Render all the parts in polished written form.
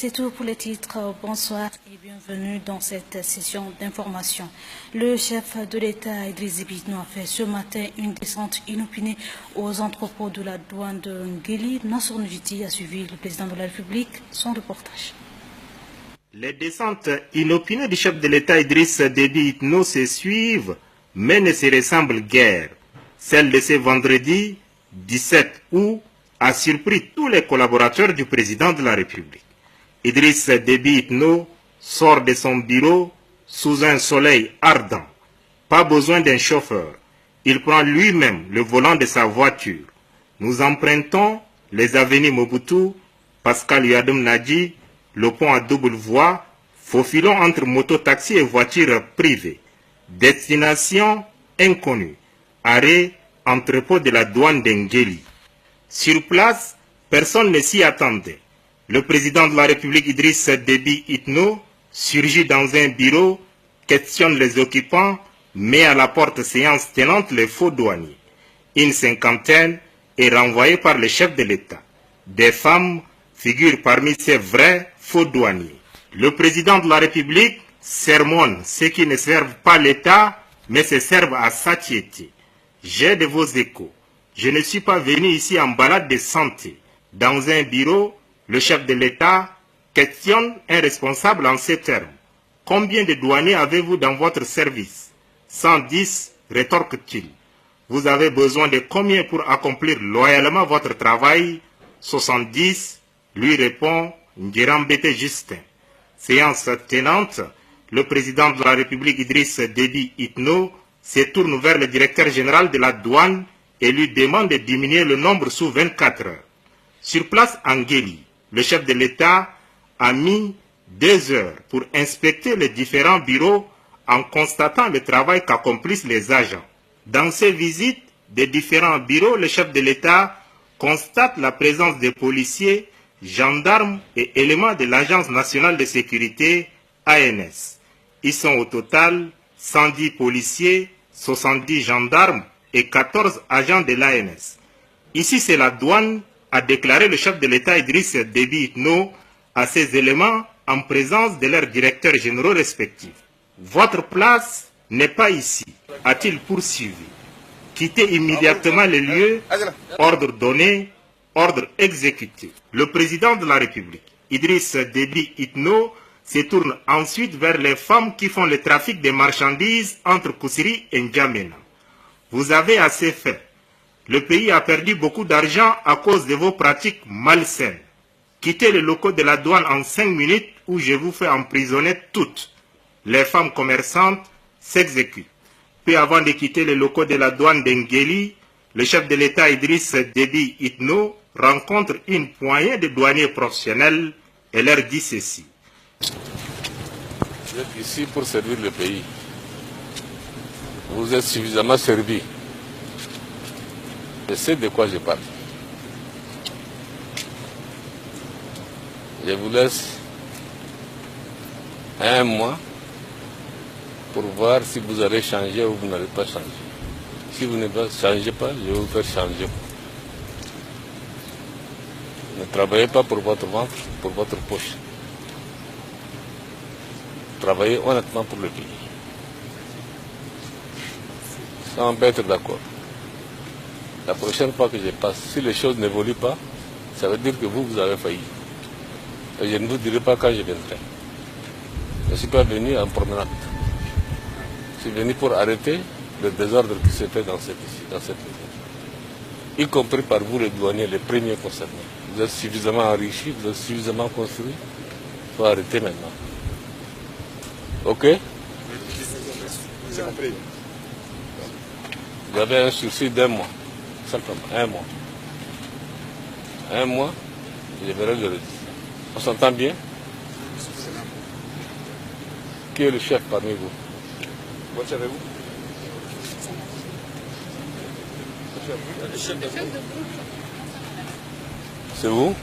C'est tout pour les titres. Bonsoir et bienvenue dans cette session d'information. Le chef de l'État, Idriss Déby Itno, a fait ce matin une descente inopinée aux entrepôts de la douane de Nguéli. Nassour Njiti a suivi le président de la République. Son reportage. Les descentes inopinées du chef de l'État Idriss Déby Itno se suivent, mais ne se ressemblent guère. Celle de ce vendredi 17 août a surpris tous les collaborateurs du président de la République. Idriss Déby Itno sort de son bureau sous un soleil ardent. Pas besoin d'un chauffeur. Il prend lui-même le volant de sa voiture. Nous empruntons les avenues Mobutu, Pascal Yadom Nadji, le pont à double voie, faufilons entre moto-taxi et voitures privées. Destination inconnue. Arrêt, entrepôt de la douane d'Ngéli. Sur place, personne ne s'y attendait. Le président de la République Idriss Déby Itno surgit dans un bureau, questionne les occupants, met à la porte séance tenante les faux douaniers. Une cinquantaine est renvoyée par le chef de l'État. Des femmes figurent parmi ces vrais faux douaniers. Le président de la République sermonne ceux qui ne servent pas l'État, mais se servent à satiété. J'ai de vos échos. Je ne suis pas venu ici en balade de santé. Dans un bureau, le chef de l'État questionne un responsable en ces termes. Combien de douaniers avez-vous dans votre service? 110, rétorque-t-il. Vous avez besoin de combien pour accomplir loyalement votre travail? 70, lui répond Ngérambété Justin. Séance tenante, le président de la République Idriss Déby Itno se tourne vers le directeur général de la douane et lui demande de diminuer le nombre sous 24 heures. Sur place en Nguéli, le chef de l'État a mis 2 heures pour inspecter les différents bureaux en constatant le travail qu'accomplissent les agents. Dans ces visites des différents bureaux, le chef de l'État constate la présence des policiers, gendarmes et éléments de l'Agence nationale de sécurité, ANS. Ils sont au total 110 policiers, 70 gendarmes et 14 agents de l'ANS. Ici, c'est la douane, a déclaré le chef de l'État Idriss Déby Itno à ces éléments en présence de leurs directeurs généraux respectifs. Votre place n'est pas ici, a-t-il poursuivi. Quittez immédiatement les lieux, ordre donné, ordre exécuté. Le président de la République, Idriss Déby Itno, se tourne ensuite vers les femmes qui font le trafic des marchandises entre Koussiri et N'Djamena. Vous avez assez fait. Le pays a perdu beaucoup d'argent à cause de vos pratiques malsaines. Quittez les locaux de la douane en 5 minutes ou je vous fais emprisonner toutes. Les femmes commerçantes s'exécutent. Puis avant de quitter les locaux de la douane d'Ngéli, le chef de l'État Idriss Déby Itno rencontre une poignée de douaniers professionnels et leur dit ceci. Vous êtes ici pour servir le pays. Vous êtes suffisamment servi. Je sais de quoi je parle. Je vous laisse 1 mois pour voir si vous allez changer ou vous n'allez pas changer. Si vous ne changez pas, je vais vous faire changer. Ne travaillez pas pour votre ventre, pour votre poche. Travaillez honnêtement pour le pays. Ça on peut être d'accord. La prochaine fois que je passe, si les choses n'évoluent pas, ça veut dire que vous avez failli. Et je ne vous dirai pas quand je viendrai. Je ne suis pas venu en promenade. Je suis venu pour arrêter le désordre qui se fait dans cette maison. Y compris par vous les douaniers, les premiers concernés. Vous êtes suffisamment enrichis, vous êtes suffisamment construits. Il faut arrêter maintenant. Ok? J'ai compris. Vous avez un sursis d'1 mois. Simplement, 1 mois. 1 mois, je verrai le résultat. On s'entend bien? Qui est le chef parmi vous? Votre chef est vous? C'est vous?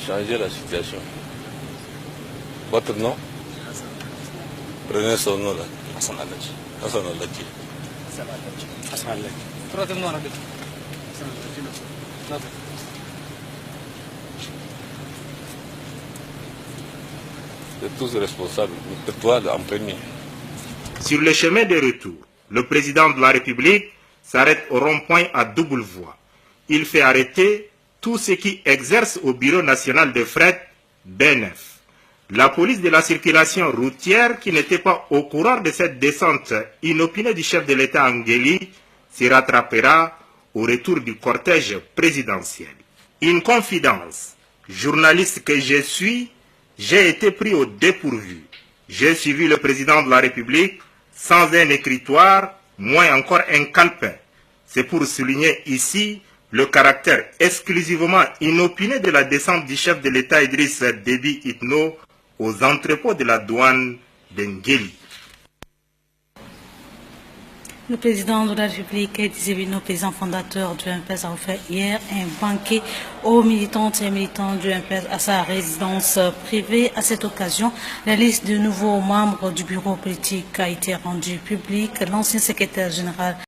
Changez la situation. Votre nom? Prenez son nom là. Hassan Aladji. Hassan Aladji. Hassan Aladji. Troisième nom Aladji. Vous êtes tous responsables, toi en premier. Sur le chemin de retour, le président de la République s'arrête au rond-point à double voie. Il fait arrêter tous ceux qui exercent au Bureau national de fret BNF. La police de la circulation routière, qui n'était pas au courant de cette descente inopinée du chef de l'État Ngueli, se rattrapera au retour du cortège présidentiel. Une confidence. Journaliste que je suis, j'ai été pris au dépourvu. J'ai suivi le président de la République sans un écritoire, moins encore un calepin. C'est pour souligner ici le caractère exclusivement inopiné de la descente du chef de l'État Idriss Déby Itno aux entrepôts de la douane de Ngueli. Le président de la République, Idriss Itno, président fondateur du MPS, a offert hier un banquet aux militantes et militants du MPS à sa résidence privée. À cette occasion, la liste de nouveaux membres du bureau politique a été rendue publique. L'ancien secrétaire général